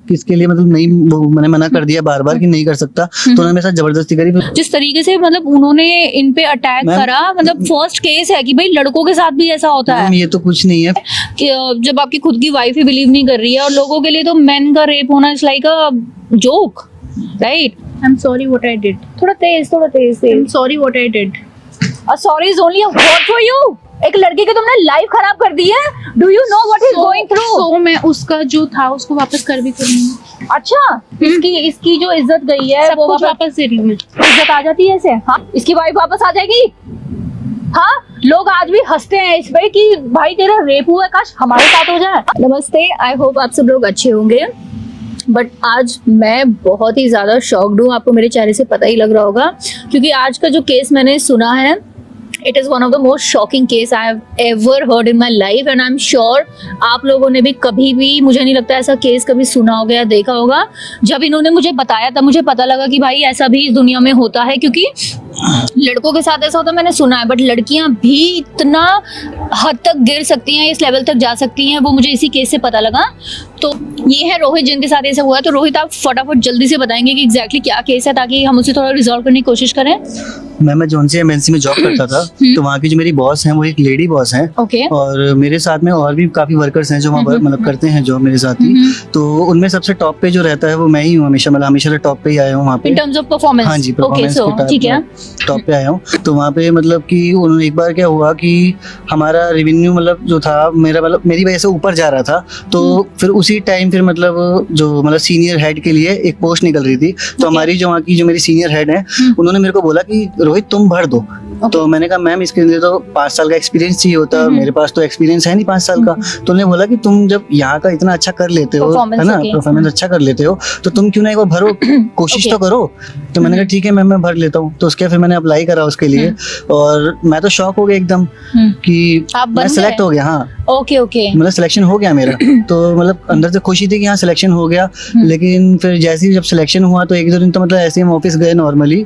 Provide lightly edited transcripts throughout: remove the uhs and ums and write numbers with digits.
किसके लिए मतलब नहीं, मैंने मना कर दिया बार बार कि नहीं कर सकता, तो उन्होंने मेरे साथ जबरदस्ती करी। जिस तरीके से मतलब उन्होंने इन पे अटैक करा, मतलब फर्स्ट केस है कि भाई लड़कों के साथ भी ऐसा होता है। ये तो कुछ नहीं है कि जब आपकी खुद की वाइफ ही बिलीव नहीं कर रही है और लोगों के लिए तो मेन का रेप होना is like a joke, right? I'm sorry what I did. थोड़ा तेज I'm sorry what I did. Sorry is only a word for you. एक लड़की की तुमने लाइफ खराब कर दी है। Do you know what is going through? So मैं उसका जो था उसको वापस कर भी करूंगी। अच्छा, इसकी जो इज्जत गई है सब वो कुछ वापस दे रही हूँ मैं। इज्जत आ जाती है ऐसे? हाँ, इसकी वाइफ वापस आ जाएगी। हाँ, लोग आज भी हंसते हैं इस पे कि भाई तेरा रेप हुआ है, काश हमारे साथ हो जाए। नमस्ते, आई होप आप सब लोग अच्छे होंगे। बट आज मैं बहुत ही ज्यादा शॉक्ड हूँ, आपको मेरे चेहरे से पता ही लग रहा होगा, क्योंकि आज का जो केस मैंने सुना है, it is one of the most shocking case I have ever heard in my life, and I am sure आप लोगों ने भी कभी भी, मुझे नहीं लगता ऐसा केस कभी सुना होगा या देखा होगा। जब इन्होंने मुझे बताया तब मुझे पता लगा कि भाई ऐसा भी इस दुनिया में होता है, क्योंकि लड़कों के साथ ऐसा होता है मैंने सुना है, बट लड़कियां भी इतना हद तक गिर सकती हैं, इस लेवल तक जा सकती हैं, वो मुझे इसी केस से पता लगा। तो ये है रोहित जिनके साथ ऐसा हुआ है। तो रोहित, आप फटाफट जल्दी से बताएंगे कि एग्जैक्टली क्या केस है, ताकि हम उसे थोड़ा रिजॉल्व करने की कोशिश करें। मैं जौन सी एमएनसी में जॉब करता था, तो वहाँ की जो मेरी बॉस हैं वो एक लेडी बॉस हैं। ओके। और मेरे साथ में और भी काफी वर्कर्स हैं जो वहाँ पर मतलब करते हैं जॉब मेरे साथ ही। तो उनमें सबसे टॉप पे जो रहता है वो मैं ही हूँ, हमेशा मतलब हमेशा टॉप पे ही आया हूँ वहाँ पे इन टर्म्स ऑफ परफॉर्मेंस। हाँ जी, परफॉर्मेंस ठीक है, टॉप पे आया हूँ। तो वहाँ पे मतलब कि उन्होंने एक बार क्या हुआ कि हमारा रेवेन्यू मतलब जो था मेरा मतलब मेरी वजह से ऊपर जा रहा था, तो फिर उसी टाइम फिर मतलब जो मतलब सीनियर हेड के लिए एक पोस्ट निकल रही थी। तो हमारी जो वहाँ की जो मेरी सीनियर हेड है, उन्होंने मेरे को बोला कि रोहित तुम भर दो। तो मैंने कहा मैम इसके लिए तो 5 साल का एक्सपीरियंस चाहिए होता है, मेरे पास तो एक्सपीरियंस है नहीं 5 साल का। तो उन्होंने बोला कि तुम जब यहाँ का इतना अच्छा कर लेते हो, है ना, परफॉर्मेंस अच्छा कर लेते हो, तो तुम क्यों ना एक बार भरो, कोशिश तो करो। तो मैंने कहा ठीक है मैम मैं भर लेता हूँ। तो उसके फिर मैंने अप्लाई करा उसके लिए, और मैं तो शॉक हो गया एकदम कि मैं सिलेक्ट हो गया। हाँ ओके ओके, मतलब सिलेक्शन हो गया मेरा। तो मतलब अंदर से खुशी थी कि हाँ सिलेक्शन हो गया। लेकिन फिर जैसे ही जब सिलेक्शन हुआ तो 1-2 दिन तो मतलब ऐसे ही हम ऑफिस गए नॉर्मली,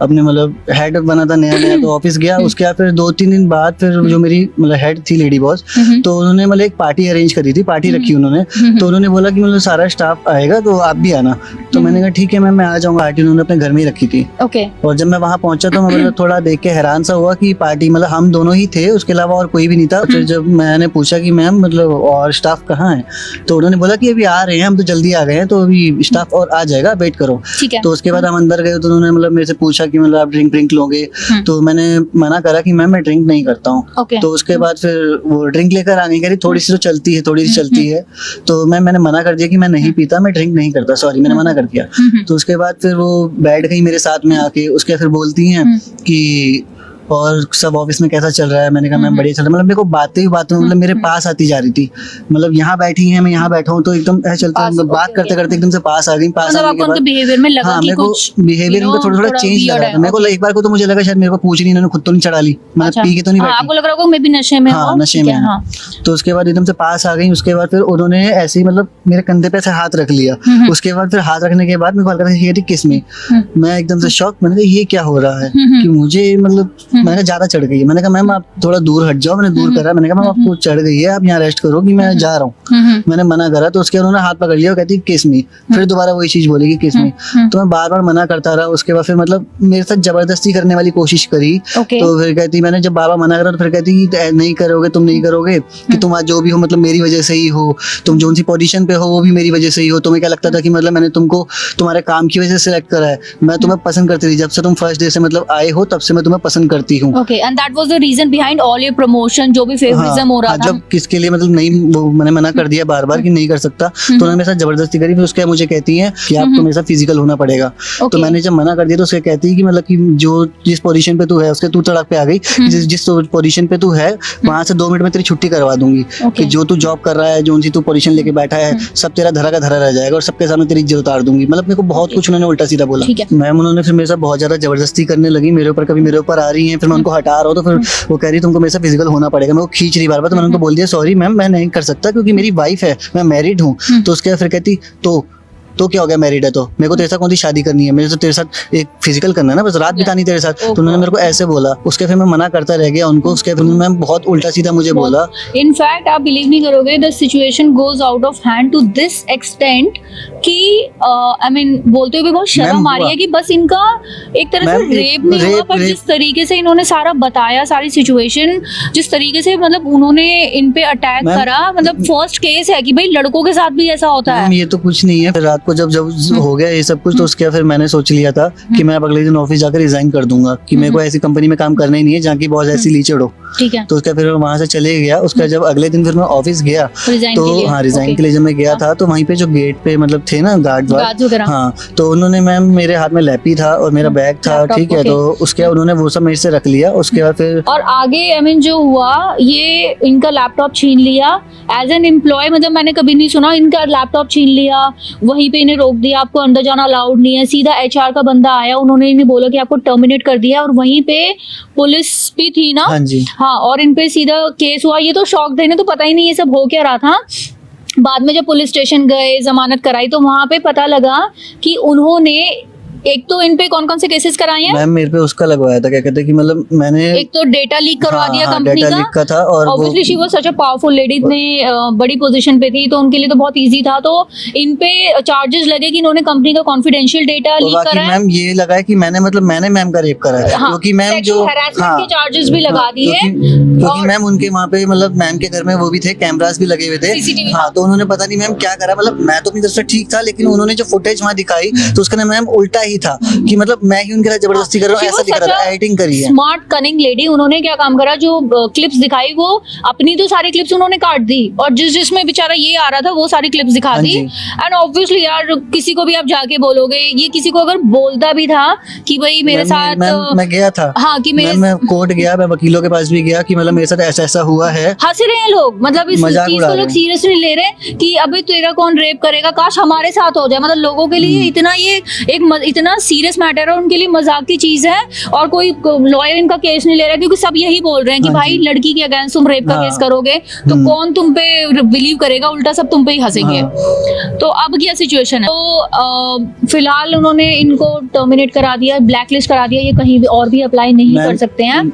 अपने मतलब हेड बना था नया तो ऑफिस गया। उसके बाद फिर 2-3 दिन बाद फिर जो मेरी मतलब हेड थी लेडी बॉस, तो उन्होंने मतलब एक पार्टी अरेंज करी थी, पार्टी रखी उन्होंने। तो उन्होंने बोला कि मतलब सारा स्टाफ आएगा तो आप भी आना। तो मैंने कहा ठीक है मैम मैं आ जाऊंगा। पार्टी उन्होंने अपने घर में ही रखी थी। ओके। और जब मैं वहाँ पहुंचा तो मैं मतलब थोड़ा देख के हैरान सा हुआ कि पार्टी मतलब हम दोनों ही थे, उसके अलावा और कोई भी नहीं था। फिर जब मैंने पूछा कि मैम मतलब और स्टाफ कहाँ है, तो उन्होंने बोला कि अभी आ रहे हैं, हम तो जल्दी आ गए हैं, तो अभी स्टाफ और आ जाएगा, वेट करो। ठीक है। तो उसके बाद हम अंदर गए तो उन्होंने मतलब मेरे से पूछा कि मतलब आप ड्रिंक लोगे, तो मैंने मना करा कि मैम मैं ड्रिंक नहीं करता हूँ। तो उसके बाद फिर वो ड्रिंक लेकर आने कह रही थोड़ी सी तो चलती है, थोड़ी सी चलती है। तो मैंने मना कर दिया कि मैं नहीं पीता, मैं ड्रिंक नहीं करता, सॉरी मैंने मना कर दिया। तो उसके बाद फिर वो बैठ गई मेरे साथ में आके। उसके फिर बोलती हैं कि और सब ऑफिस में कैसा चल रहा है। मैंने कहा मैम बढ़िया चल रहा है। मतलब मेरे को बातें में मतलब मेरे पास आती जा रही थी। मतलब यहाँ बैठी हैं, मैं यहाँ बैठा हूँ, तो एकदम ऐसा चलता है, बात करते करते एकदम से पास आ गई। पास आने के बाद बिहेवियर में लगा कि कुछ बिहेवियर में थोड़ा चेंज लगा था। मेरे को एक बार को तो मुझे लगा शायद मेरे को पूछ नहीं, इन्होंने खुद तो नहीं चढ़ा ली, मतलब पी के तो नहीं बैठी। आपको लग रहा होगा मैं भी नशे में। हाँ नशे में। तो उसके बाद एकदम से पास आ गई। उसके बाद फिर उन्होंने ऐसे ही मतलब मेरे कंधे पे ऐसे हाथ रख लिया। उसके बाद फिर हाथ रखने के बाद मेरे को हल्का सा थी किस में, मैं एकदम से शॉक। मैंने कहा ये क्या हो रहा है कि मुझे मतलब मैंने ज्यादा चढ़ गई। मैंने कहा मैम आप थोड़ा दूर हट जाओ। मैंने दूर करा। मैंने कहा मैम आपको चढ़ गई है, आप यहाँ रेस्ट करो कि मैं जा रहा हूँ। मैंने मना करा तो उसके उन्होंने हाथ पकड़ लिया और कहती किस मी। फिर दोबारा वही चीज बोली कि किस मी। तो मैं बार बार मना करता रहा। उसके बाद फिर मतलब मेरे साथ जबरदस्ती करने वाली कोशिश करी। तो फिर कहती, मैंने जब बार बार मना करा तो फिर कहती कि नहीं करोगे, तुम नहीं करोगे, कि तुम आज जो भी हो मतलब मेरी वजह से ही हो, तुम जो सी पोजीशन पे हो वो भी मेरी वजह से ही हो। तुम्हें क्या लगता था कि मतलब मैंने तुमको तुम्हारे काम की वजह से सिलेक्ट करा है? मैं तुम्हें पसंद करती थी, जब से तुम फर्स्ट डे से मतलब आए हो तब से मैं तुम्हें पसंद करती हूँ। And that was the reason behind all your promotion, जो भी फेवरिज्म हो रहा था। जब किसके लिए मतलब नहीं, वो मैंने मना कर दिया बार बार कि नहीं कर सकता, तो उन्होंने मेरे साथ जबरदस्ती करी। फिर उसके मुझे कहती हैं कि आपको मेरे साथ फिजिकल होना पड़ेगा। तो मैंने जब मना कर दिया तो उसके कहती है कि मतलब कि जो जिस पोजीशन पे तू है उसके तू तड़क पे आ गई, जिस पोजीशन पे तू है वहां से 2 मिनट में तेरी छुट्टी करवा दूंगी, कि जो तू जॉब कर रहा है, जो सी तू पोजीशन लेके बैठा है, सब तेरा धरा का धरा रह जाएगा और सबके सामने तेरी इज्जत उतार दूंगी। मतलब मेरे को बहुत कुछ उन्होंने उल्टा सीधा बोला। मैम उन्होंने फिर मेरे साथ बहुत ज्यादा जबरदस्ती करने लगी मेरे ऊपर। कभी मेरे ऊपर आ रही है, फिर मैं उनको हटा रहा हूँ, तो फिर वो कह रही तुमको मेरे साथ फिजिकल होना पड़ेगा। मैं वो खींच रही बार बार। तो मैंने उनको बोल दिया सॉरी मैम मैं नहीं कर सकता क्योंकि मेरी वाइफ है, मैं मैरिड हूँ। तो उसके बाद फिर कहती तो क्या हो गया, मैरिड है तो मेरे को तेरे साथ कौन सी शादी करनी है, मेरे तो तेरे साथ एक फिजिकल करना है ना, बस रात बितानी तेरे साथ। तो उन्होंने मेरे को ऐसे बोला, उसके फिर मैं मना करता रह गया उनको, उसके फिर मैम बहुत उल्टा सीधा मुझे बोला। इनफैक्ट आप बिलीव नहीं करोगे, the situation goes out of hand to this extent कि आई मीन बोलते हुए बहुत शर्म आ रही है कि बस इनका एक तरह से रेप नहीं हुआ, पर जिस तरीके से इन्होंने सारा बताया, सारी सिचुएशन, जिस तरीके से मतलब उन्होंने इन पे अटैक करा, मतलब फर्स्ट केस है कि भाई लड़कों के साथ भी ऐसा होता है। ये तो कुछ नहीं है। फिर रात को जब हो गया ये सब कुछ, तो उसके फिर मैंने सोच लिया था कि मैं अब अगले दिन ऑफिस जाकर रिजाइन कर दूंगा, कि मेरे को ऐसी कंपनी में काम करना ही नहीं है जहाँ की बॉस ऐसी लीचड़ हो। ठीक है। तो उसका फिर वहां से चले गया। उसका जब अगले दिन फिर मैं ऑफिस गया तो हाँ रिजाइन के लिए जब मैं गया था, तो वहीं पे जो गेट पे मतलब थे ना गार्ड वगैरह, हाँ, तो उन्होंने मैम मेरे हाथ में लैपी था और मेरा बैग था, ठीक है, तो उसके बाद उन्होंने वो सब मेरे से रख लिया। उसके बाद फिर और आगे आई मीन जो हुआ, ये इनका लैपटॉप छीन लिया एज एन एम्प्लॉय, मतलब मैंने कभी नहीं सुना, इनका लैपटॉप छीन लिया, वहीं पे इन्हें रोक दिया, आपको अंदर जाना अलाउड नहीं है। सीधा एचआर का बंदा आया, उन्होंने इन्हें बोला कि आपको टर्मिनेट कर दिया, और वहीं पे पुलिस भी थी ना, हाँ जी, हाँ, और इन पे सीधा केस हुआ। ये तो शॉक थे, तो पता ही नहीं ये सब हो क्या रहा था। बाद में जब पुलिस स्टेशन गए, जमानत कराई, तो वहां पे पता लगा कि उन्होंने एक तो इन पे कौन कौन से केसेस कराए हैं। मैम मेरे पे उसका लगवाया था, क्या कहते हैं कि मतलब मैंने एक तो डेटा लीक करवा दिया हाँ, कंपनी डेटा लीक का था, और obviously she was such a powerful lady, इतने बड़ी पोजीशन पे थी, तो उनके लिए तो बहुत इजी था। तो इन पे चार्जेस लगे कि इन्होंने कंपनी का कॉन्फिडेंशियल डेटा लीक करा है। मैम ये लगा है कि मैंने मैम का रेप करा है, क्योंकि मैम जो हरासमेंट के चार्जेस भी लगा दिए, क्योंकि मैम उनके वहाँ पे मतलब मैम के घर में वो भी थे, कैमरास भी लगे हुए थे, हाँ, तो उन्होंने पता नहीं मैम क्या करा, मतलब मैं तो अपनी तरफ से ठीक था, लेकिन उन्होंने जो फुटेज वहाँ दिखाई तो उसका मैम उल्टा ही था, कि मतलब मैं ही उनके साथ जबरदस्ती कर रहा हूँ, ऐसा दिख रहा था, एडिटिंग करी है। स्मार्ट कनिंग लेडी, उन्होंने क्या काम करा, जो क्लिप्स दिखाई वो अपनी तो सारी क्लिप्स उन्होंने काट दी, और जिसमें बेचारा ये आ रहा था वो सारी क्लिप्स दिखा दी। एंड ऑब्वियसली यार किसी को भी आप जाके बोलोगे, ये किसी को अगर बोलता भी था कि भाई मेरे साथ, मैं गया था, हाँ, कि मैं कोर्ट गया, मैं वकीलों के पास भी गया कि मतलब मेरे साथ ऐसा ऐसा हुआ है। हंस रहे हैं लोग, मतलब इस चीज को लोग सीरियस नहीं ले रहे कि अभी तेरा कौन रेप करेगा, काश हमारे साथ हो जाए। मतलब लोगों के लिए इतना ये एक इतना सीरियस मैटर है, उनके लिए मजाक की चीज है, और कोई लॉयर इनका केस नहीं ले रहा, क्योंकि सब यही बोल रहे हैं कि भाई लड़की के अगेंस्ट तुम रेप का केस करोगे तो कौन तुम पे बिलीव करेगा, उल्टा सब तुम पे ही हंसेंगे। तो अब क्या सिचुएशन है, तो फिलहाल उन्होंने इनको टर्मिनेट करा दिया, ब्लैक लिस्ट करा दिया, ये कहीं भी और भी अप्लाई नहीं कर सकते हैं।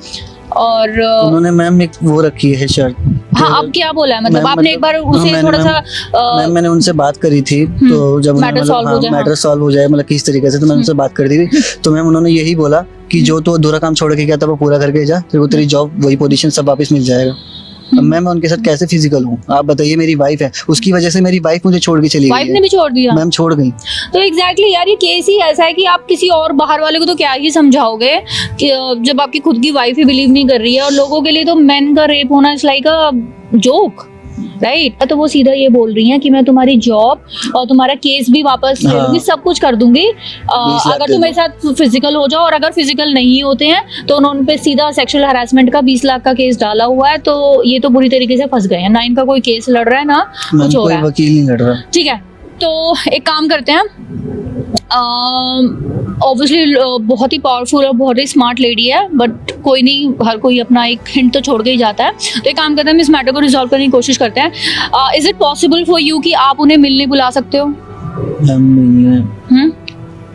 और उन्होंने मैम एक वो रखी है शर्त, हाँ, अब क्या बोला है, मतलब आपने एक बार उसे थोड़ा सा मैंने उनसे बात करी थी, तो जब मैटर सॉल्व हो जाए मतलब किस तरीके से, तो मैंने उनसे बात करी थी, तो मैम उन्होंने यही बोला कि जो तो अधूरा काम छोड़ के गया था वो पूरा करके जा, फिर वो तेरी जॉब वही पोजीशन सब वापस मिल जाएगा। अब मैं उनके साथ कैसे फिजिकल हूँ, आप बताइए। मेरी वाइफ है, उसकी वजह से मेरी वाइफ मुझे छोड़ के चली गई, वाइफ ने भी छोड़ दिया, मैम छोड़ गई। तो एग्जैक्टली यार, ये केस ही ऐसा है कि आप किसी और बाहर वाले को तो क्या ही समझाओगे कि जब आपकी खुद की वाइफ ही बिलीव नहीं कर रही है। और लोगों के लिए तो मेन का रेप होना it's like a joke, right. तो वो सीधा ये बोल रही हैं कि मैं तुम्हारी जॉब और तुम्हारा केस भी वापस ले लूंगी, सब कुछ कर दूंगी अगर तुम मेरे साथ फिजिकल हो जाओ। और अगर फिजिकल नहीं होते हैं तो उन्होंने पे सीधा सेक्सुअल हरासमेंट का 20 लाख का केस डाला हुआ है। तो ये तो बुरी तरीके से फंस गए हैं ना, इनका कोई केस लड़ रहा है ना कुछ हो रहा है, वकील नहीं लड़ रहा। ठीक है, तो एक काम करते हैं, ऑब्वियसली बहुत ही पावरफुल और बहुत ही स्मार्ट लेडी है, बट कोई नहीं, हर कोई अपना एक हिंट तो छोड़ के ही जाता है। तो एक काम करते हैं, हम इस मैटर को रिजॉल्व करने की कोशिश करते हैं। Is it possible for you कि आप उन्हें मिलने बुला सकते हो?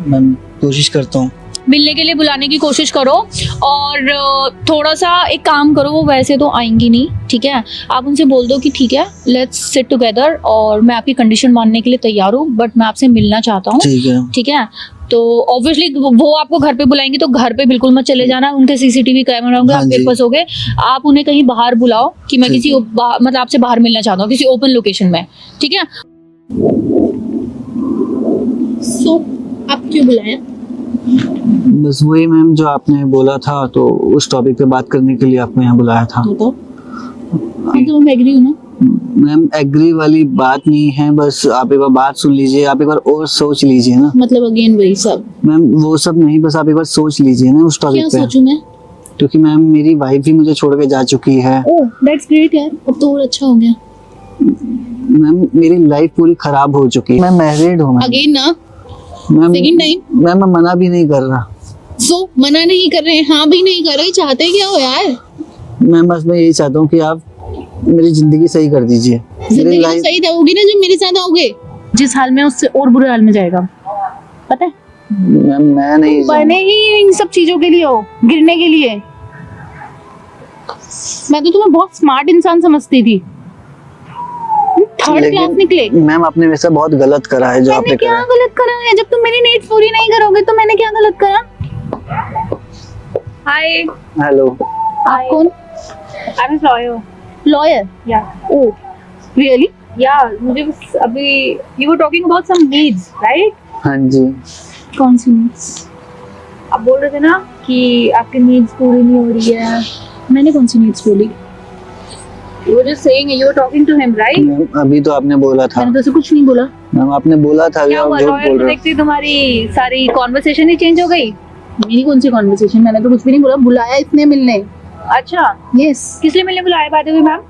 मैं कोशिश करता हूँ, मिलने के लिए बुलाने की कोशिश करो। और थोड़ा सा एक काम करो, वो वैसे तो आएंगी नहीं, ठीक है, आप उनसे बोल दो कि ठीक है लेट्स सिट टुगेदर, और मैं आपकी कंडीशन मानने के लिए तैयार हूँ, बट मैं आपसे मिलना चाहता हूँ, ठीक है। तो ऑब्वियसली वो आपको घर पे बुलाएंगे, तो घर पे बिल्कुल मत चले जाना, उनके सीसीटीवी कैमरा होंगे, आप बेबस होगे। आप उन्हें कहीं बाहर बुलाओ कि मैं किसी मतलब आपसे बाहर मिलना चाहता हूँ, किसी ओपन लोकेशन में, ठीक है। सो आप क्यों बुलाया? बस वही मैम जो आपने बोला था, तो उस टॉपिक पे बात करने के लिए आपने यहाँ बुलाया था। तो मैं एग्री हूँ ना मैम, एग्री वाली बात नहीं है, बस आप एक बार बात सुन लीजिए, आप एक बार और सोच लीजिए ना। मतलब अगेन वही सब? मैम वो सब नहीं, बस आप एक बार सोच लीजिए ना उस टॉपिक पे। क्या सोचूं मैं? क्योंकि मैम मेरी वाइफ भी मुझे छोड़ के जा चुकी है। ओह दैट्स ग्रेट यार, अब तो और अच्छा हो गया। मैम मेरी लाइफ पूरी खराब हो चुकी है, मैं मैरिड हूँ अगेन ना, मैम। सेकंड टाइम मैम मैं मना भी नहीं कर रहा। सो मना नहीं कर रहे, हाँ भी नहीं कर रहे, चाहते क्या हो यार? मैम बस मैं यही चाहता हूँ कि आप मेरी जिंदगी सही कर दीजिए। जिंदगी सही होगी ना जब मेरे साथ आओगे। जिस हाल में उससे और बुरे हाल में जाएगा, पता है? मैम मैं नहीं बने ही इन सब चीजों के लिए हो, गिरने के लिए। मैं तो तुम्हें बहुत स्मार्ट इंसान समझती थी, थर्ड क्लास निकले। मैम आपने वैसा बहुत गलत करा है जो मैंने आपने क्या करा है। गलत करा है? जब तुम मेरी नीड्स पूरी नहीं करोगे तो मैंने क्या गलत करा? हाय, हेलो, आप कौन? I am lawyer. Lawyer? Yeah oh really? या मुझे बस अभी you were talking about some needs, right? हाँ जी। कौन सी नीड्स? आप बोल रहे थे ना कि आपकी नीड्स पूरी नहीं हो रही है। मैंने कौन सी नीड्स बोली? You were just saying you were talking to him, right? Ma'am अभी तो आपने बोला था। मैंने तो ऐसे कुछ नहीं बोला। मैम आपने बोला था, क्या आप हुआ? झूठ लॉयर बोल को रहे देखते ही तुम्हारी सारी कॉन्वर्सेशन ही चेंज हो गई। मेरी कौन सी कॉन्वर्सेशन? मैंने तो कुछ भी नहीं बोला, बुलाया इसने मिलने। अच्छा, यस, किस लिए मिलने बुलाया बात हुई मैम?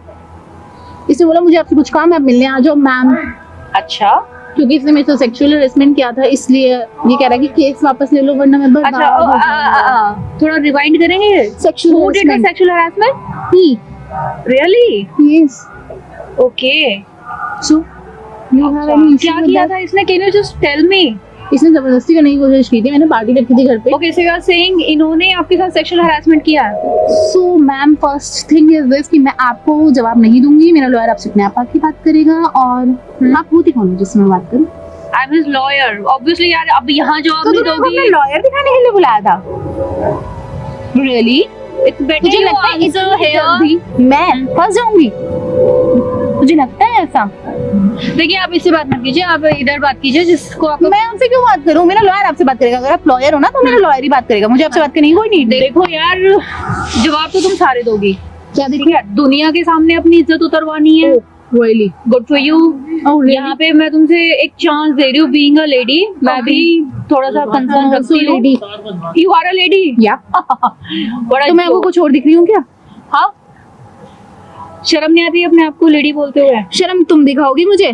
इसने बोला मुझे आपसे कुछ काम है, आप मिलने आ जाओ मैम। अच्छा क्योंकि इसने मेरे से सेक्सुअल हरेसमेंट किया था, इसलिए ये कह रहा है कि केस वापस ले लो वरना मैं बर्बाद अच्छा, हो जाऊंगा। थोड़ा रिवाइंड करेंगे। Sexual Who did the harassment. sexual harassment? He. Really? Yes. Okay. So, you have any issue क्या with किया that? था इसने? Can you just tell me? इसने जबरदस्ती करने की कोशिश की थी, मैंने पार्टी रखी थी घर पे। Okay, so you are saying इन्होंने आपके साथ sexual harassment किया? So ma'am, first thing is this कि मैं आपको जवाब नहीं दूंगी, मेरा लॉयर आपसे अपने आप आके बात करेगा। और आप होती कौन हो जिससे मैं बात करूं? I'm his lawyer. Obviously यार, अब यहाँ जवाब तो नहीं तुमने दोगी। अपना लॉयर दिखाने के लिए बुलाया था? रियली? It's better मुझे you लगता है answer इससे here. जल्दी मैं फंस जाऊंगी, मुझे लगता है ऐसा। देखिए आप इससे बात मत कीजिए, आप इधर बात कीजिए जिसको आप। मैं आपसे क्यों बात करूं? मेरा लॉयर आपसे बात करेगा। अगर आप लॉयर हो ना तो मेरा लॉयर ही बात करेगा, मुझे आपसे बात करने की कोई नीड नहीं। देखो यार, जवाब तो तुम सारे दोगी। क्या ठीक है, दुनिया के सामने अपनी इज्जत उतरवानी है। रियली? Good for you. यहाँ पे मैं तुमसे एक चांस दे रही हूँ, बीइंग अ लेडी। मैं भी थोड़ा सा कंसर्न रखती हूँ। Lady? You are a lady? या बड़ा तो मैं आपको कुछ और दिख रही हूँ क्या? हाँ, शर्म नहीं आती अपने आप को लेडी बोलते हुए? शर्म तुम दिखाओगी मुझे?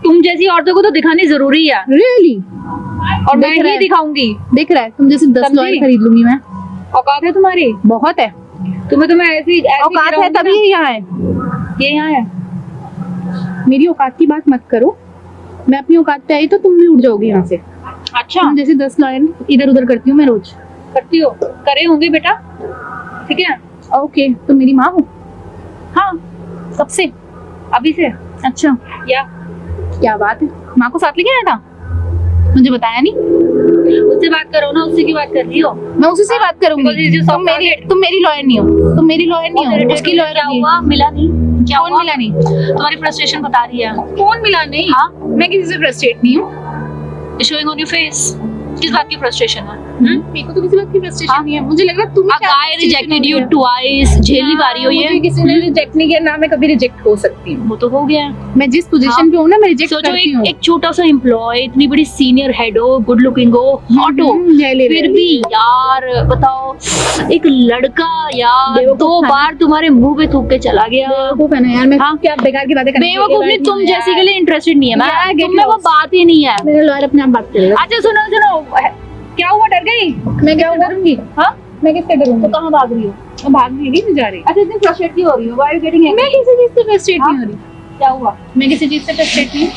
तुम जैसी औरतों को तो दिखानी जरूरी है, रियली? और मैं दिख रहा ही है। दिखाऊंगी। दिख रहा है, तुम जैसे 10 समझी? लॉयर खरीद लूंगी मैं। औकात है तुम्हारी? बहुत है। तुम्हें तो मैं ऐसी औकात है तभी ये यहाँ है। ये यहाँ है। मेरी औकात की बात मत करो, मैं अपनी औकात पे आई तो तुम भी उठ जाओगी यहाँ से। अच्छा, तुम जैसे 10 लॉयर इधर उधर करती हूँ मैं रोज। करती हो? करे होंगे बेटा, ठीक है? ओके, तुम मेरी माँ हो? हाँ, कब से? अभी से। अच्छा, या क्या बात है। माँ को साथ लेके आया था? मुझे बताया नहीं। उससे बात करो ना, उससे की बात कर रही हो? मैं उसी से बात Because करूंगी। it's just तुम मेरी लॉयर नहीं हो, तुम मेरी लॉयर नहीं हो, उसकी लॉयर क्या नहीं। हुआ? मिला नहीं? क्या कौन हुआ? मिला नहीं? तुम्हारी फ्रस्ट्रेशन बता रही है। कौन मिला नहीं? हाँ, मैं किसी से फ्रस्ट्रेट नहीं हूँ। Showing on your face. किस बात की फ्रस्ट्रेशन है? मेरे को तो किसी बात की फ्रस्ट्रेशन नहीं है। मुझे लग रहा है तुम A guy rejected you twice. झेल नहीं पा रही हो ये? किसी ने रिजेक्ट नहीं किया ना, मैं कभी रिजेक्ट हो सकती हूँ। वो तो हो गया। मैं जिस पोजीशन पे हूँ ना, मैं रिजेक्ट सोचो करती हूँ। एक छोटा सा एम्प्लॉय, इतनी बड़ी सीनियर हेड हो, गुड लुकिंग हो, हॉट हो, फिर भी यार बताओ, एक लड़का यार बेवकूफ 2 था ना? बार तुम्हारे मुंह पे थूक के चला गया। बेवकूफ है ना यार, मैं हाँ? क्या बेकार की बातें करने बेवकूफ नहीं, तुम जैसी के लिए इंटरेस्टेड नहीं है Yeah, मैं, get तुम में वो lost. बात ही नहीं है। मेरे लॉयर अपने आप बात करेगा। अच्छा सुनो सुनो, क्या हुआ? डर गई? मैं क्या डरूंगी? हाँ, मैं किससे डरूंगी? तो कहाँ भाग रही हो? मैं भाग नहीं जा रही। अच्छा, इतनी फ्रस्ट्रेट क्यों हो रही हो? Why are you getting मैं angry? किसी चीज से फ्रस्ट्रेट हाँ? नहीं हो रही। क्या हुआ? मैं किसी चीज से फ्रस्ट्रेट नहीं हूँ।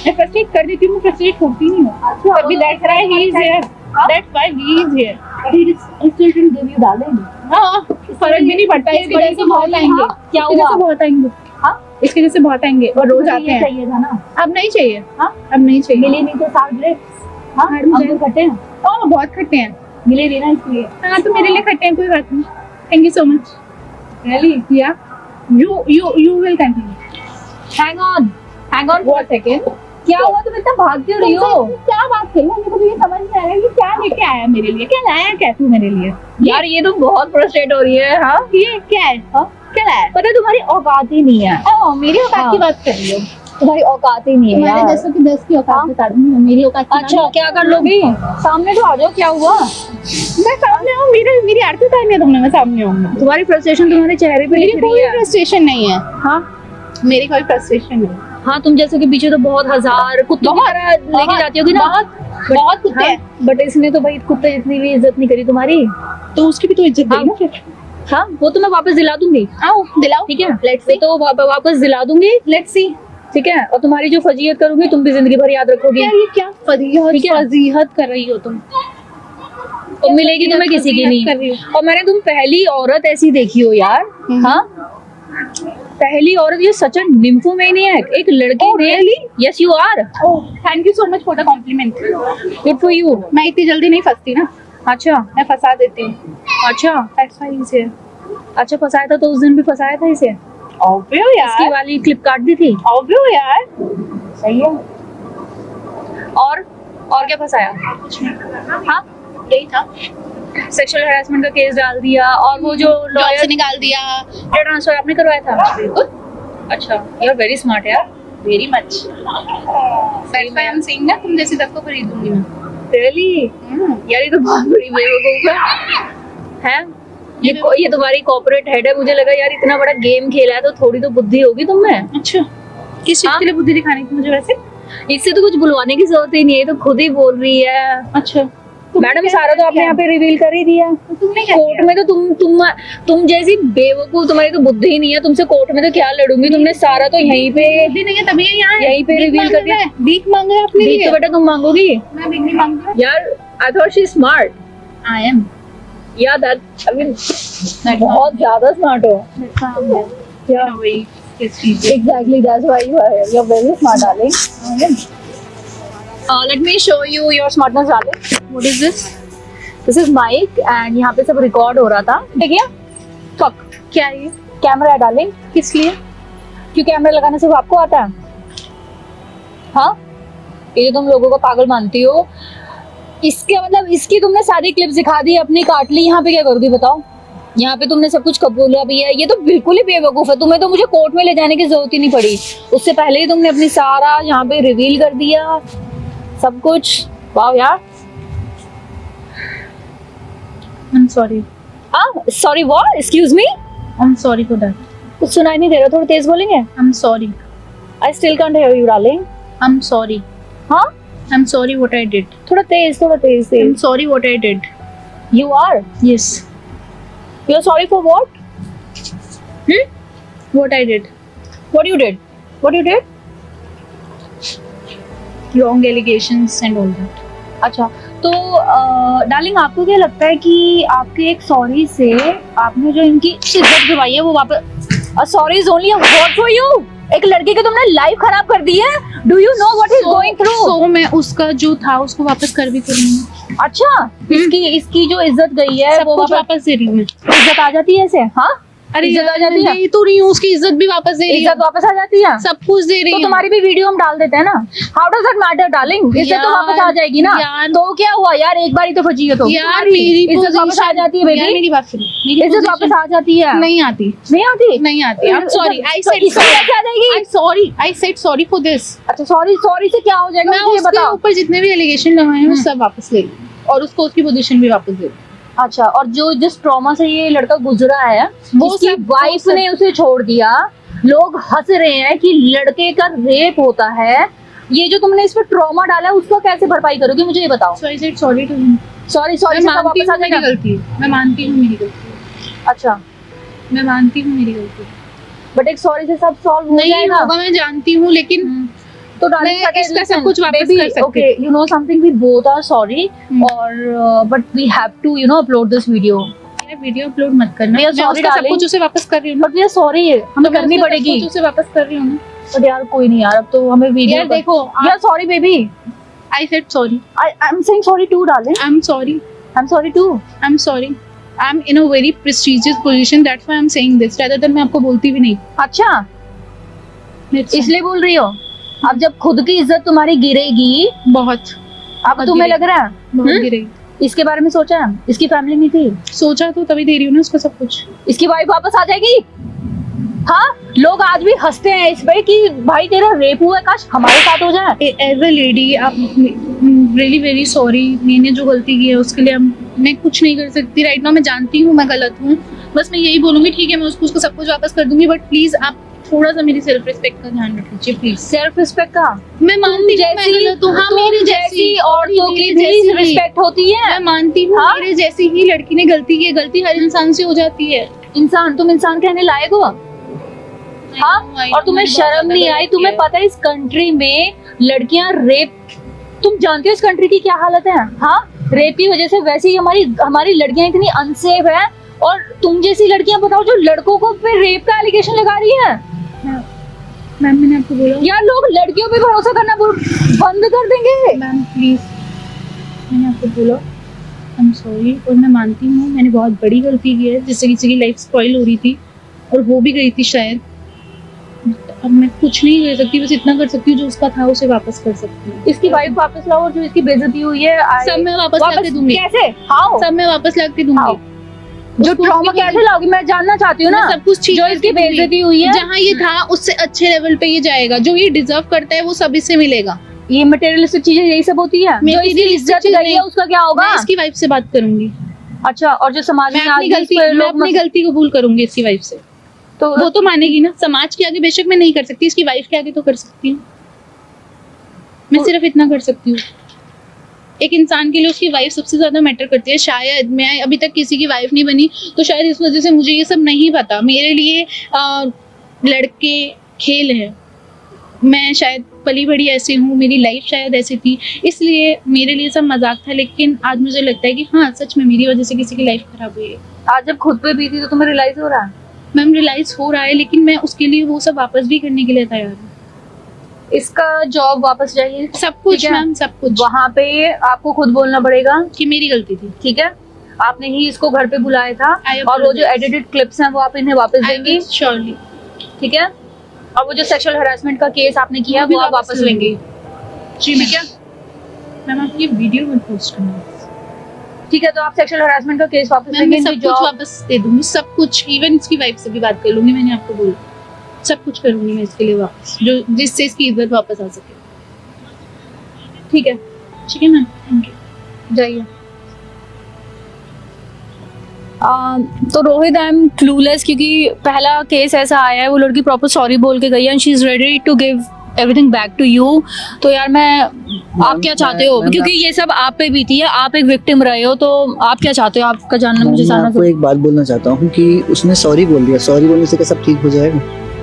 मैं फ्रस्ट्रेट कर देती हूँ, मैं फ्रस्ट्रेट होती नहीं हूँ। अच्छा, तभी that's why he is here. That's why he is here. He still didn't give you darling. हाँ, फर्क भी नहीं पड़ता। इसके बड़ी जैसे बहुत तुम्हारी, आएंगे। हाँ? क्या इसके हुआ? जैसे बहुत आएंगे। हाँ? इसके जैसे बहुत आएंगे और रोज मुझे आते ये हैं। चाहिए था ना। अब नहीं चाहिए। हाँ? अब नहीं चाहिए। मिली नहीं तो साल ग्रेप्स। हाँ, हार मुझे। अंगूर खट्टे हैं। ओह, बहुत खट्टे हैं। मिले भी ना इसलिए। हाँ, तो मेरे लिए खट्टे हैं, कोई बात नहीं। Thank you so much. Really? या you will continue. Hang on for a second. क्या हुआ? तुम इतना भाग क्यों रही हो? क्या बात कर रही हो? मेरे को तो ये समझ नहीं आ रहा है कि क्या लेके आया मेरे लिए, क्या लाया क्या तू मेरे लिए? यार ये तो बहुत फ्रस्ट्रेट हो रही है। हाँ, ये क्या है? क्या लाया? पता है तुम्हारी औकात ही नहीं है। ओह, मेरी औकात हाँ। की बात कर रही हो? तुम्हारी औकात ही नहीं है तुम्हारे यार। 10 की 10 की औकात बता दूंगी मैं, मेरी औकात की अच्छा, ना। क्या कर लोगी? सामने तो आ जाओ, क्या हुआ? मैं सामने हूँ, मेरी आरती उतारनी है तुमने, मैं सामने हूँ। तुम्हारी फ्रस्ट्रेशन तुम्हारे चेहरे पे मेरी दिख रही कोई है। फ्रस्ट्रेशन नहीं है। हाँ मेरी कोई फ्रस्ट्रेशन नहीं। हाँ, तुम जैसे कि पीछे तो बहुत हजार कुत्तों की तरह लेके जाती होगी ना। बहुत कुत्ते हैं। बट इसने तो भाई कुत्ते जितनी भी इज्जत नहीं करी तुम्हारी। तो उसकी भी तो इज्जत हाँ। देगी ना फिर। हाँ, वो तो मैं वापस दिला दूंगी। आओ दिलाओ। ठीक है, लेट्स सी। तो वापस दिला दूंगी। Let's see. ठीक है, और तुम्हारी जो फजीहत करूंगी तुम भी जिंदगी भर याद रखोगी। यार ये क्या फजीहत कर रही हो तुम? और मिलेगी तुम्हें किसी की कर रही नहीं। और मैंने तुम पहली औरत ऐसी देखी हो यार। हाँ, पहली औरत, ये सच अ निम्फोमैनियक, एक लड़की ने। Yes you are. Thank you so much for the compliment. Good for you. मैं इतनी जल्दी नहीं फंसती ना, अच्छा मैं फंसा देती हूँ। अच्छा That's why he's here. अच्छा, फंसाया था तो उस दिन भी फंसाया था इसे। Obvio इसकी यार, वाली क्लिप काट दी थी। obvio यार, सही है। और क्या फंसाया? हाँ, यही था, सेक्सुअल हैरेसमेंट का केस डाल दिया, और वो जो जॉब से लॉयर निकाल दिया। ट्रांसफर आपने करवाया था। अच्छा, यू आर वेरी स्मार्ट यार। Very much. That's why I'm saying ना, तुम जैसी सबको खरीदूंगी मैं। रियली? यार ये तो बहुत बड़ी बेवकूफ है। ये तुम्हारी कॉर्पोरेट हेड है। मुझे लगा यार इतना बड़ा गेम खेला है तो थोड़ी तो बुद्धि होगी तुम में। अच्छा, किस चीज हाँ? के लिए बुद्धि दिखानी थी मुझे वैसे? इससे तो कुछ बुलवाने की जरूरत ही नहीं है, ये तो खुद ही बोल रही है। अच्छा, मैडम सारा तो आपने यहाँ पे रिवील कर ही दिया। तुमने क्या कोर्ट में तो तुम जैसी बेवकूफ, तुम्हारी तो बुद्धि ही नहीं है। तुमसे कोर्ट में तो क्या लड़ूंगी, तुमने सारा तो यहीं पे बुद्धि नहीं है तभी यहाँ है। यहीं पे भीख रिवील मांग कर दिया। रहा है, भीख मांग रहा है अपने भीख लिए। तो बेटा तुम मांगोगी मैं भीख नहीं मांग रहा। यार। I thought she smart. I am. या दैट आई मीन बहुत ज्यादा स्मार्ट हो। Yeah, वही किस चीज है? Exactly, that's why you are here. You're very smart, darling. Let me show you your smartness, darling. What is this? This is mic and यहाँ पे सब रिकॉर्ड हो रहा था। ठीक है? फक, क्या है ये? कैमरा है डार्लिंग। किस लिए? क्यों कैमरा लगाना सिर्फ आपको आता है? हाँ, ये जो तुम लोगों को पागल मानती हो, इसके मतलब इसकी तुमने सारी क्लिप्स दिखा दी, अपनी काट ली। यहाँ पे क्या करोगी बताओ? यहाँ पे तुमने सब कुछ कबूला भी है। ये तो बिल्कुल ही बेवकूफ है। तुम्हें तो मुझे कोर्ट में ले जाने की जरूरत ही नहीं पड़ी। उससे पहले ही तुमने अपनी सारा यहाँ पे रिवील कर दिया सब कुछ। वाह यार। I'm sorry. Sorry what? Excuse me? I'm sorry for that. कुछ सुनाई नहीं दे रहा, थोड़ा तेज बोलेंगे? I'm sorry. I still can't hear you darling. I'm sorry. हाँ, I'm sorry what I did. थोड़ा तेज I'm sorry what I did. You are Yes. You are sorry for what? What I did. What you did? What you did? Wrong allegations and all that. अच्छा, तो darling आपको क्या लगता है कि आपके एक सॉरी से आपने जो इनकी इज्जत गवाई है वो वापस? Sorry is only a word for you. एक लड़की की तुमने लाइफ खराब कर दी है। Do you know what is going through? So मैं उसका जो था उसको वापस कर भी करूंगी। अच्छा, इसकी जो इज्जत गई है सब वो कुछ वापस दे रही हूँ मैं। इज्जत आ जाती है ऐसे? हाँ, अरे इज्जत आ यार, जाती है? दे तो रही हूँ, उसकी इज्जत भी वापस दे रही इज्जत हूँ, वापस आ जाती है? सब कुछ दे रही तो हूँ। तुम्हारी भी वीडियो हम डाल देते हैं ना। How does that matter darling? इज्जत तो यार, वापस आ जाएगी ना। यार, तो क्या हुआ यार, एक बार ही तो फजी है तो यार मेरी इज्जत वापस आ जाती है यार, बेबी। मेरी बात सुनो, मेरी इज्जत position वापस आ जाती है? नहीं आती, नहीं आती? नहीं आती। I'm sorry. I तो said इससे sorry. कैसे आ जाएगी? I'm sorry. I said sorry for this. अच्छा, सॉरी से क्या हो जाएगा मैं मुझे ये उसके बताओ। ऊपर जितने भी एलिगेशन लगाए हैं वो सब वापस ले लूँ और उसको उसकी पोजीशन भी वापस दे दूँ। अच्छा, और जो जिस ट्रॉमा से ये लड़का गुजरा है, वो उसकी सब- वाइफ वो सब- ने उसे छोड़ दिया। लोग हंस रहे हैं कि लड़के का रेप होता है। ये जो तुमने इस पर ट्रॉमा डाला है उसको कैसे भरपाई करोगे मुझे ये बताओ। So I said sorry to him. Sorry मैं से मानती वापस आ हूँ मेरी जाएगा? गलती है, मैं मानती हूँ मेरी गलती है, अच्छा, मैं मानती हूँ मेरी गलती है। बट एक सॉरी से सब सॉल्व हो नहीं जाएगा। होगा मैं जानती हूँ, लेकिन तो डार्लिंग मैं इसका सब कुछ वापस कर सकती हूँ। Okay, you know something, we both are sorry और but we have to you know upload this video. मेरा वीडियो अपलोड मत करना। We are मैं sorry, उसका सब darling. कुछ उसे वापस कर रही हूँ ना। बट वी आर सॉरी, हमें करनी मैं उसका सब पड़ेगी। कुछ उसे वापस कर रही हूँ ना। बट यार कोई नहीं यार, अब तो हमें वीडियो यार देखो, we are sorry baby. I said sorry. I am saying sorry to darling. I'm sorry. I am sorry too. I'm sorry. I'm in a very prestigious position. That's why I'm saying this. Rather than मैं आपको बोलती भी नहीं। अच्छा, That's all. इसलिए बोल रही हो? अब जब खुद की इज्जत तुम्हारी गिरेगी, बहुत अब बहुत तुम्हें गिरेगी। लग रहा है बहुत गिरेगी। इसके बारे में सोचा है? इसकी फैमिली नहीं थी? सोचा तो तभी दे रही हूँ ना उसको सब कुछ। इसकी वाइफ वापस आ जाएगी? हाँ, लोग आज भी हंसते हैं इस पे कि भाई तेरा रेप हुआ है, काश हमारे साथ हो जाए। एज अ लेडी आप रियली वेरी सॉरी। मैंने जो गलती की है उसके लिए मैं कुछ नहीं कर सकती राइट नाउ। मैं जानती हूँ मैं गलत हूँ, बस मैं यही बोलूंगी ठीक है मैं उसको सब कुछ वापस कर दूंगी, बट प्लीज आप थोड़ा सा मेरी सेल्फ रिस्पेक्ट का ध्यान रख लीजिए प्लीज। सेल्फ रिस्पेक्ट का? मैं मानती हूँ मैं गलत हूँ। हाँ, मेरे जैसी औरतों की भी जैसी रिस्पेक्ट होती है। मैं मानती हूँ हाँ? मेरे जैसी ही लड़की ने गलती की है। गलती हर इंसान से हो जाती है। इंसान, तुम इंसान कहने लायक हो? हाँ, और तुम्हें शर्म नहीं आई? तुम्हें पता है इस कंट्री में लड़कियां रेप, तुम जानते हो इस कंट्री की क्या हालत है? हाँ, रेप की वजह से वैसे ही हमारी लड़कियां इतनी अनसेफ है, और तुम जैसी लड़कियां बताओ जो लड़कों को पे रेप का एलिगेशन लगा रही है। मैम मैंने आपको बोला यार, लोग लड़कियों पे भरोसा करना बंद कर देंगे। मैम प्लीज, मैंने आपको बोला आई एम सॉरी, और मैं मानती हूँ मैंने बहुत बड़ी गलती की है जिससे किसी की लाइफ स्पॉइल हो रही थी और हो भी गई थी शायद। अब मैं कुछ नहीं कर सकती, बस इतना कर सकती हूँ जो उसका था उसे वापस कर सकती हूँ। इसकी वाइफ वापस लाओ, और जो इसकी बेइज्जती हुई है सब मैं वापस ला के दूंगी। कैसे? हाउ? सब मैं वापस ला के दूंगी। जो ट्रॉमा कैसे लाओगी, मैं जानना चाहती हूँ ना। सब कुछ ठीक जो इसकी बेइज्जती हुई है, जहाँ ये था उससे अच्छे लेवल पे ये जाएगा। जो ये डिजर्व करता है वो सब इससे मिलेगा। ये मटेरियलिस्टिक चीजें यही सब होती है। जो इसकी इज्जत गई है उसका क्या होगा? मैं इसकी वाइफ से बात करूंगी। अच्छा, और जो समाज में मैं अपनी गलती कबूल करूंगी इसकी वाइफ से, तो वो तो मानेगी ना। समाज के आगे बेशक मैं नहीं कर सकती, इसकी वाइफ के आगे तो कर सकती हूँ। मैं सिर्फ इतना कर सकती हूँ। एक इंसान के लिए उसकी वाइफ सबसे ज्यादा मैटर करती है। शायद मैं अभी तक किसी की वाइफ नहीं बनी, तो शायद इस वजह से मुझे ये सब नहीं पता। मेरे लिए लड़के खेल है। मैं शायद पली बड़ी ऐसी हूँ, मेरी लाइफ शायद ऐसी थी, इसलिए मेरे लिए सब मजाक था। लेकिन आज मुझे लगता है कि हाँ, सच में मेरी वजह से किसी की लाइफ खराब हुई है। आज जब खुद पे बीती तो तुम्हें रियलाइज हो रहा है? मैम रियलाइज हो रहा है, लेकिन मैं उसके लिए वो सब वापस भी करने के लिए तैयार हूँ। इसका जॉब वापस चाहिए, सब कुछ मैम, सब कुछ। वहाँ पे आपको खुद बोलना पड़ेगा कि मेरी गलती थी। ठीक है, आपने ही इसको घर पे बुलाया था, और वो जो एडिटेड क्लिप्स हैं वो आप इन्हें वापस देंगी श्योरली। ठीक है, और वो जो सेक्सुअल हरासमेंट का केस आपने किया वो आप वापस लेंगे। जी ठीक है मैम, आप ये वीडियो मत पोस्ट करना। ठीक है, तो आप सेक्सुअल हरासमेंट का केस वापस मैं लेंगे, सब कुछ वापस दे दूंगी, सब कुछ। इवन इसकी वाइफ से भी बात कर लूंगी। मैंने आपको बोला सब कुछ करूंगी मैं इसके लिए वापस, जो जिससे इसकी इज्जत वापस आ सके। ठीक है मैम, थैंक यू। जाइए। तो रोहित, आई एम क्लूलेस, क्योंकि पहला केस ऐसा आया है, वो लड़की प्रॉपर सॉरी बोल के गई है and she is ready to give everything back to you. तो यार आप क्या चाहते हो? क्योंकि ये सब आप पे बीती है, आप एक विक्टिम रहे हो, तो आप क्या चाहते हो? आपका जानना मुझे जानना। आपको एक बात बोलना चाहता हूँ कि उसने सॉरी बोल दिया, सॉरी बोलने से क्या सब ठीक हो जाएगा?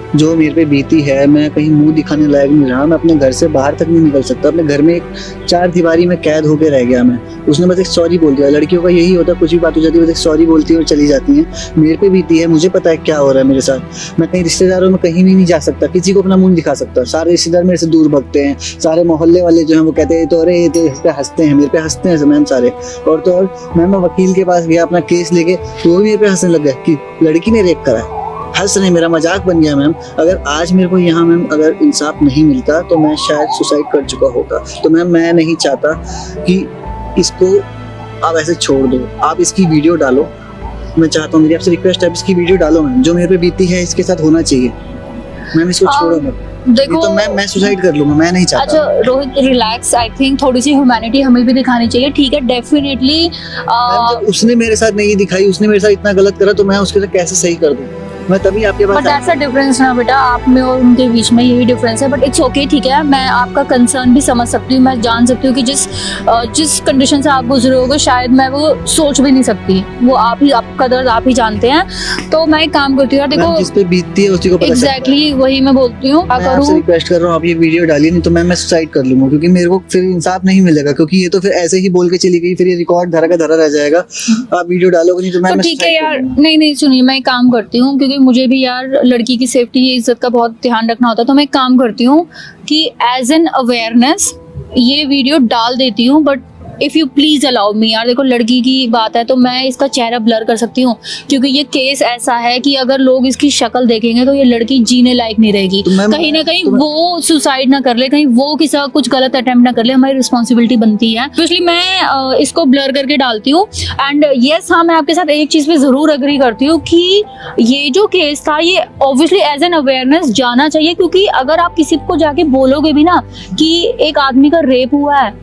जो मेरे पे बीती है, मैं कहीं मुंह दिखाने लायक नहीं रहा, मैं अपने घर से बाहर तक नहीं निकल सकता, अपने घर में एक 4 दीवारी में कैद होके रह गया मैं। उसने बस एक सॉरी बोल दिया। लड़कियों का यही होता है, कुछ भी बात हो जाती है बस एक सॉरी बोलती है और चली जाती हैं। मेरे पे बीती है, मुझे पता है क्या हो रहा है मेरे साथ। मैं कहीं रिश्तेदारों में कहीं भी नहीं जा सकता, किसी को अपना मुंह दिखा सकता। सारे रिश्तेदार मेरे से दूर भगते हैं, सारे मोहल्ले वाले जो हैं वो कहते हैं तो अरे ये तो इस पे हंसते हैं, मेरे पे हंसते हैं मैम सारे। और तो और मैं वकील के पास गया अपना केस लेके, तो वो भी मेरे पे हंसने लग गया कि लड़की ने रेप करा है। हंस रहे, मेरा मजाक बन गया मैम। अगर आज मेरे को यहाँ मैम अगर इंसाफ नहीं मिलता तो मैं शायद सुसाइड कर चुका होता। तो मैम मैं नहीं चाहता कि इसको आप ऐसे छोड़ दो, आप इसकी वीडियो डालो। मैं चाहता हूँ, मेरी आपसे रिक्वेस्ट है, इसकी वीडियो डालो मैम। जो मेरे पे बीती है इसके साथ होना चाहिए मैम, इसको छोड़ो मत। देखो तो मैं सुसाइड कर लूंगा, मैं नहीं चाहता। अच्छा रोहित, रिलैक्स। आई थिंक थोड़ी सी ह्यूमैनिटी हमें भी दिखानी चाहिए। ठीक है, डेफिनेटली। जब उसने मेरे साथ नहीं दिखाई, उसने मेरे साथ इतना गलत करा, तो मैं उसके साथ कैसे सही कर दूं? मैं तभी आपके पास। बट दैट्स अ डिफरेंस ना बेटा, आप में और उनके बीच में यही डिफरेंस है। बट इट्स ओके, ठीक है, मैं आपका कंसर्न भी समझ सकती हूँ। मैं जान सकती हूँ कि जिस कंडीशन से आप गुजरे होगे शायद मैं वो सोच भी नहीं सकती। वो आप ही, आपका दर्द आप ही जानते हैं। तो मैं एक काम करती हूँ यार, देखो जिस पे बीतती है उसी को पता चलता है। एग्जैक्टली वही मैं बोलती हूँ। मैं आपसे रिक्वेस्ट कर रहा हूँ, आप ये वीडियो डालिए, नहीं तो मैं सुसाइड कर लूंगा, क्योंकि मेरे को फिर इंसाफ नहीं मिलेगा। क्योंकि ये तो फिर ऐसे ही बोल के चली गई, फिर ये रिकॉर्ड धरा का धरा रह जाएगा। आप वीडियो डालोगे नहीं तो मैं ठीक है यार। नहीं सुनिए, मैं एक काम करती हूँ, क्योंकि मुझे भी यार लड़की की सेफ्टी, इज्जत का बहुत ध्यान रखना होता है। तो मैं एक काम करती हूँ कि एज एन अवेयरनेस ये वीडियो डाल देती हूँ। But if you please allow me यार, देखो लड़की की बात है तो मैं इसका चेहरा ब्लर कर सकती हूँ, क्योंकि ये केस ऐसा है कि अगर लोग इसकी शक्ल देखेंगे तो ये लड़की जीने लायक नहीं रहेगी। कहीं ना कहीं वो सुसाइड ना कर ले, कहीं वो किसी कुछ गलत अटेम्प्ट ना कर ले, हमारी रिस्पॉन्सिबिलिटी बनती है। तो इसलिए मैं इसको ब्लर करके डालती हूँ। एंड यस, हाँ, मैं आपके साथ एक चीज पे जरूर अग्री करती हूँ कि ये जो केस था ये ऑब्वियसली एज एन अवेयरनेस जाना चाहिए। क्योंकि अगर आप किसी को जाके बोलोगे भी ना कि एक आदमी का रेप हुआ है,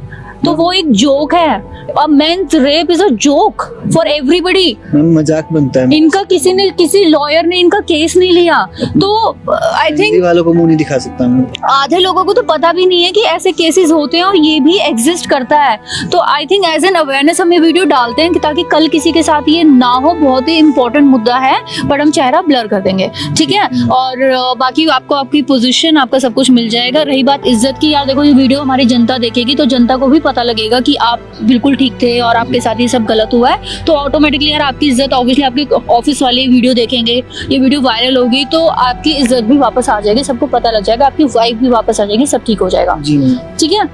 तो वो एक जोक है। A men's rape is a joke for everybody. Ma'am मजाक बनता है। इनका किसी लॉयर ने इनका केस नहीं लिया, तो आई हिंदी थिंक वालों को मुंह नहीं दिखा सकता मैं। आधे लोगों को तो पता भी नहीं है कि ऐसे केसेस होते हैं और ये भी एग्जिस्ट करता है। तो I think as an awareness हम ये वीडियो डालते हैं कि ताकि कल किसी के साथ ये ना हो। बहुत ही इंपॉर्टेंट मुद्दा है, बट हम चेहरा ब्लर कर देंगे, ठीक है। और बाकी आपको आपकी पोजीशन, आपका सब कुछ मिल जाएगा। रही बात इज्जत की, यार देखो ये वीडियो हमारी जनता देखेगी तो जनता को भी पता लगेगा कि आप बिल्कुल ठीक थे और आपके साथ ये सब गलत हुआ है, तो ऑटोमेटिकली यार आपकी इज्जत, ऑब्वियसली आपके ऑफिस वाले वीडियो देखेंगे, ये वीडियो वायरल होगी तो आपकी इज्जत भी वापस आ जाएगी, सबको पता लग जाएगा, आपकी वाइफ भी वापस आ जाएगी, सब ठीक हो जाएगा, जी मैम। ठीक है।